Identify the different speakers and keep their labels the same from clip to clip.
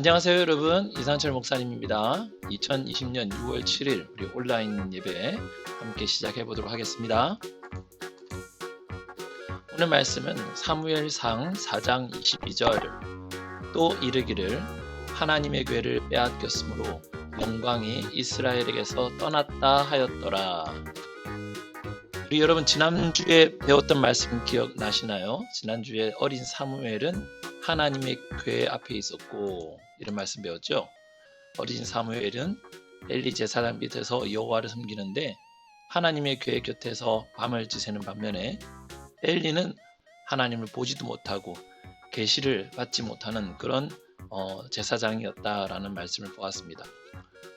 Speaker 1: 안녕하세요 여러분, 이상철 목사님입니다. 2020년 6월 7일 우리 온라인 예배 함께 시작해 보도록 하겠습니다. 오늘 말씀은 사무엘상 4장 22절. 또 이르기를 하나님의 궤를 빼앗겼으므로 영광이 이스라엘에게서 떠났다 하였더라. 우리 여러분 지난주에 배웠던 말씀 기억나시나요? 지난주에 어린 사무엘은 하나님의 궤 앞에 있었고 이런 말씀 배웠죠. 어린 사무엘은 엘리 제사장 밑에서 여호와를 섬기는데 하나님의 궤 곁에서 밤을 지새는 반면에 엘리는 하나님을 보지도 못하고 계시를 받지 못하는 그런 제사장이었다라는 말씀을 보았습니다.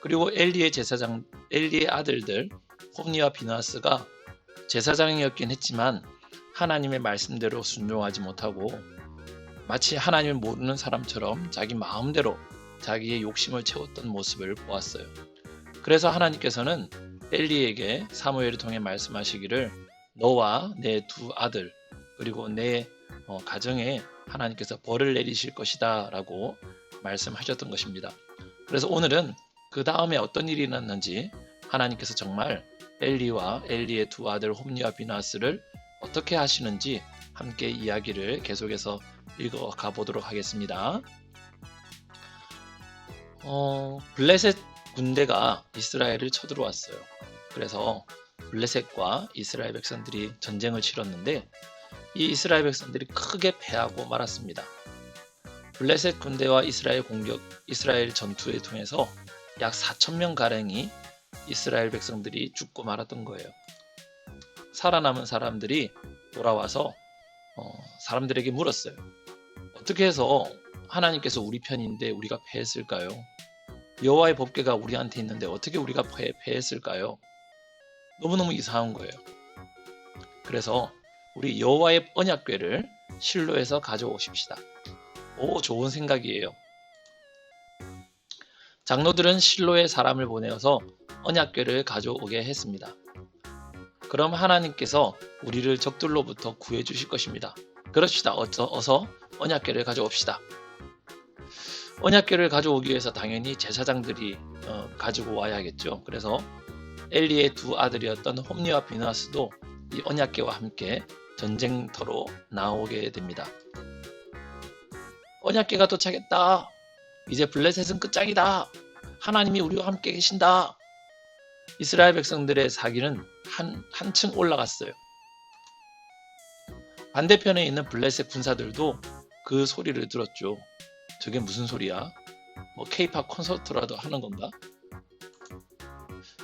Speaker 1: 그리고 엘리의 아들들 홈니와 비나스가 제사장이었긴 했지만 하나님의 말씀대로 순종하지 못하고 마치 하나님을 모르는 사람처럼 자기 마음대로 자기의 욕심을 채웠던 모습을 보았어요. 그래서 하나님께서는 엘리에게 사무엘을 통해 말씀하시기를 너와 내 두 아들 그리고 내 가정에 하나님께서 벌을 내리실 것이다 라고 말씀하셨던 것입니다. 그래서 오늘은 그 다음에 어떤 일이 일어났는지 하나님께서 정말 엘리와 엘리의 두 아들 홈니와 비나스를 어떻게 하시는지 함께 이야기를 계속해서 읽어가 보도록 하겠습니다. 블레셋 군대가 이스라엘을 쳐들어왔어요. 그래서 블레셋과 이스라엘 백성들이 전쟁을 치렀는데 이 이스라엘 백성들이 크게 패하고 말았습니다. 블레셋 군대와 이스라엘 전투에 통해서 약 4,000명 가량이 이스라엘 백성들이 죽고 말았던 거예요. 살아남은 사람들이 돌아와서 사람들에게 물었어요. 어떻게 해서 하나님께서 우리 편인데 우리가 패했을까요? 여호와의 법궤가 우리한테 있는데 어떻게 우리가 패했을까요? 너무너무 이상한 거예요. 그래서 우리 여호와의 언약궤를 실로에서 가져오십시다. 좋은 생각이에요. 장로들은 실로에 사람을 보내어서 언약궤를 가져오게 했습니다. 그럼 하나님께서 우리를 적들로부터 구해 주실 것입니다. 그럽시다. 어서 언약궤를 가져옵시다. 언약궤를 가져오기 위해서 당연히 제사장들이 가지고 와야겠죠. 그래서 엘리의 두 아들이었던 홈니와 비나스도 이 언약궤와 함께 전쟁터로 나오게 됩니다. 언약궤가 도착했다. 이제 블레셋은 끝장이다. 하나님이 우리와 함께 계신다. 이스라엘 백성들의 사기는 한층 올라갔어요. 반대편에 있는 블레셋 군사들도 그 소리를 들었죠. 저게 무슨 소리야? K-팝 콘서트라도 하는 건가?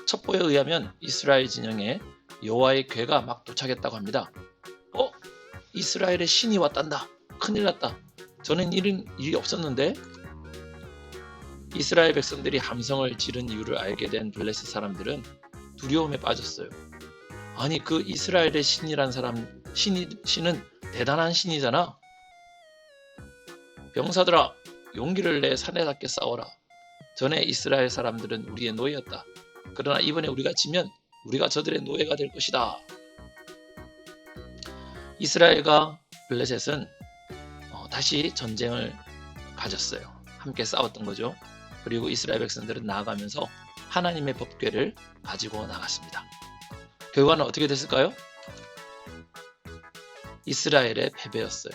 Speaker 1: 첩보에 의하면 이스라엘 진영에 여호와의 궤가 막 도착했다고 합니다. 이스라엘의 신이 왔단다. 큰일 났다. 전엔 이런 일이 없었는데? 이스라엘 백성들이 함성을 지른 이유를 알게 된 블레셋 사람들은 두려움에 빠졌어요. 아니 그 이스라엘의 신이란 신은 대단한 신이잖아. 병사들아 용기를 내 사내답게 싸워라. 전에 이스라엘 사람들은 우리의 노예였다. 그러나 이번에 우리가 지면 우리가 저들의 노예가 될 것이다. 이스라엘과 블레셋은 다시 전쟁을 가졌어요. 함께 싸웠던 거죠. 그리고 이스라엘 백성들은 나아가면서 하나님의 법궤를 가지고 나갔습니다. 결과는 어떻게 됐을까요? 이스라엘의 패배였어요.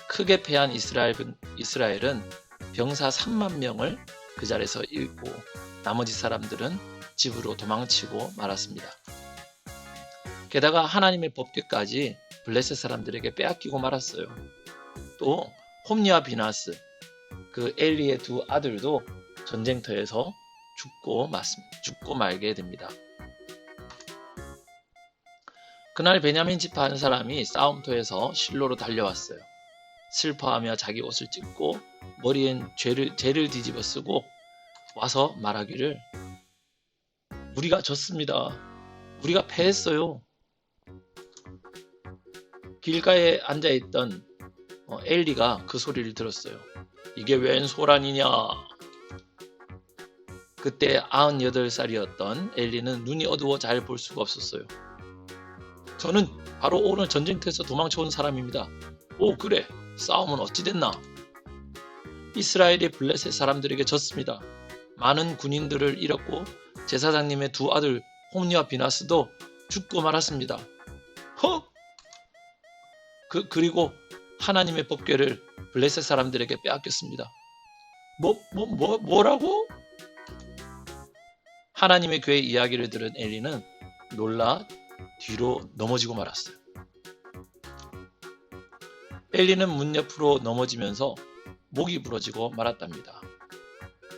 Speaker 1: 크게 패한 이스라엘은 병사 3만 명을 그 자리에서 잃고 나머지 사람들은 집으로 도망치고 말았습니다. 게다가 하나님의 법궤까지 블레셋 사람들에게 빼앗기고 말았어요. 또 홈니와 비나스 그 엘리의 두 아들도 전쟁터에서 죽고 말게 됩니다. 그날 베냐민 지파 한 사람이 싸움터에서 실로로 달려왔어요. 슬퍼하며 자기 옷을 찢고 머리엔 재를 뒤집어 쓰고 와서 말하기를 우리가 졌습니다. 우리가 패했어요. 길가에 앉아있던 엘리가 그 소리를 들었어요. 이게 웬 소란이냐. 그때 98살이었던 엘리는 눈이 어두워 잘 볼 수가 없었어요. 저는 바로 오늘 전쟁터에서 도망쳐온 사람입니다. 그래 싸움은 어찌 됐나? 이스라엘이 블레셋 사람들에게 졌습니다. 많은 군인들을 잃었고 제사장님의 두 아들 홈니와 비나스도 죽고 말았습니다. 그리고 하나님의 법궤를 블레셋 사람들에게 빼앗겼습니다. 뭐라고? 하나님의 괴의 이야기를 들은 엘리는 놀라 뒤로 넘어지고 말았어요. 엘리는 문 옆으로 넘어지면서 목이 부러지고 말았답니다.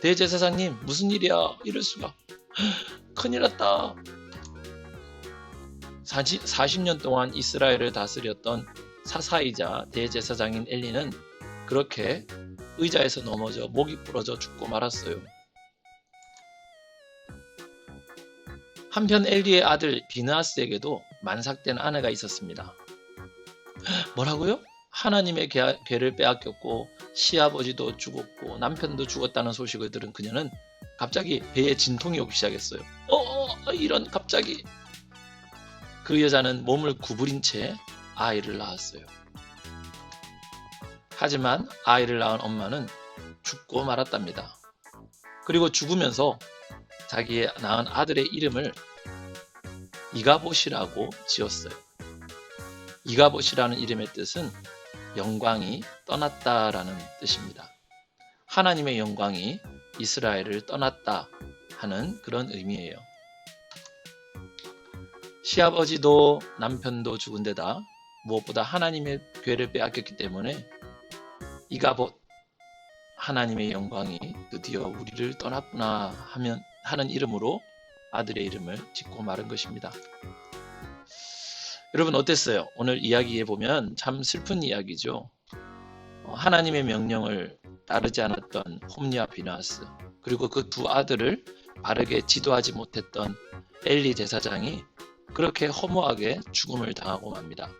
Speaker 1: 대제사장님, 무슨 일이야? 이럴 수가. 큰일 났다. 40년 동안 이스라엘을 다스렸던 사사이자 대제사장인 엘리는 그렇게 의자에서 넘어져 목이 부러져 죽고 말았어요. 한편 엘리의 아들 비느하스에게도 만삭된 아내가 있었습니다. 뭐라고요? 하나님의 괴를 빼앗겼고 시아버지도 죽었고 남편도 죽었다는 소식을 들은 그녀는 갑자기 배에 진통이 오기 시작했어요. 이런 갑자기. 그 여자는 몸을 구부린 채 아이를 낳았어요. 하지만 아이를 낳은 엄마는 죽고 말았답니다. 그리고 죽으면서 자기의 낳은 아들의 이름을 이가봇이라고 지었어요. 이가봇이라는 이름의 뜻은 영광이 떠났다라는 뜻입니다. 하나님의 영광이 이스라엘을 떠났다 하는 그런 의미예요. 시아버지도 남편도 죽은 데다 무엇보다 하나님의 괴를 빼앗겼기 때문에 이가봇, 하나님의 영광이 드디어 우리를 떠났구나 하는 이름으로 아들의 이름을 짓고 말은 것입니다. 여러분 어땠어요? 오늘 이야기해 보면 참 슬픈 이야기죠. 하나님의 명령을 따르지 않았던 홈니와 비느하스, 그리고 그 두 아들을 바르게 지도하지 못했던 엘리 제사장이 그렇게 허무하게 죽음을 당하고 맙니다.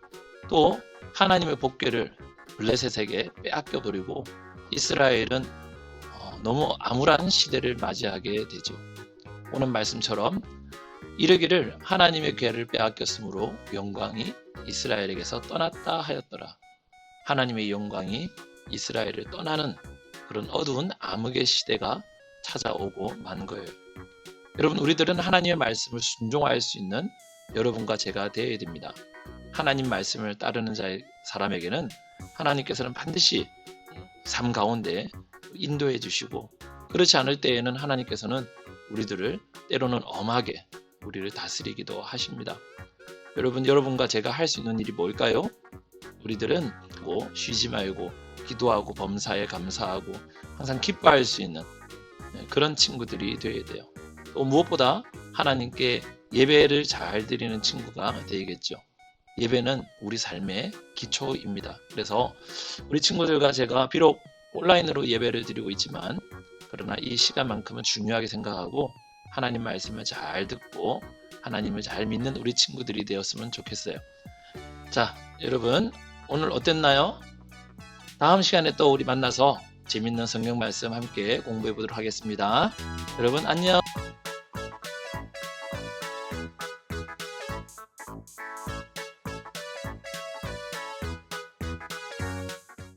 Speaker 1: 또 하나님의 법궤를 블레셋에게 빼앗겨버리고 이스라엘은 너무 암울한 시대를 맞이하게 되죠. 오늘 말씀처럼 이르기를 하나님의 괴를 빼앗겼으므로 영광이 이스라엘에게서 떠났다 하였더라. 하나님의 영광이 이스라엘을 떠나는 그런 어두운 암흑의 시대가 찾아오고 만 거예요. 여러분, 우리들은 하나님의 말씀을 순종할 수 있는 여러분과 제가 되어야 됩니다. 하나님 말씀을 따르는 사람에게는 하나님께서는 반드시 삶 가운데 인도해 주시고, 그렇지 않을 때에는 하나님께서는 우리들을 때로는 엄하게 우리를 다스리기도 하십니다. 여러분과 제가 할 수 있는 일이 뭘까요? 우리들은 쉬지 말고 기도하고 범사에 감사하고 항상 기뻐할 수 있는 그런 친구들이 되어야 돼요. 또 무엇보다 하나님께 예배를 잘 드리는 친구가 되겠죠. 예배는 우리 삶의 기초입니다. 그래서 우리 친구들과 제가 비록 온라인으로 예배를 드리고 있지만, 그러나 이 시간만큼은 중요하게 생각하고 하나님 말씀을 잘 듣고 하나님을 잘 믿는 우리 친구들이 되었으면 좋겠어요. 자, 여러분 오늘 어땠나요? 다음 시간에 또 우리 만나서 재밌는 성경 말씀 함께 공부해 보도록 하겠습니다. 여러분 안녕.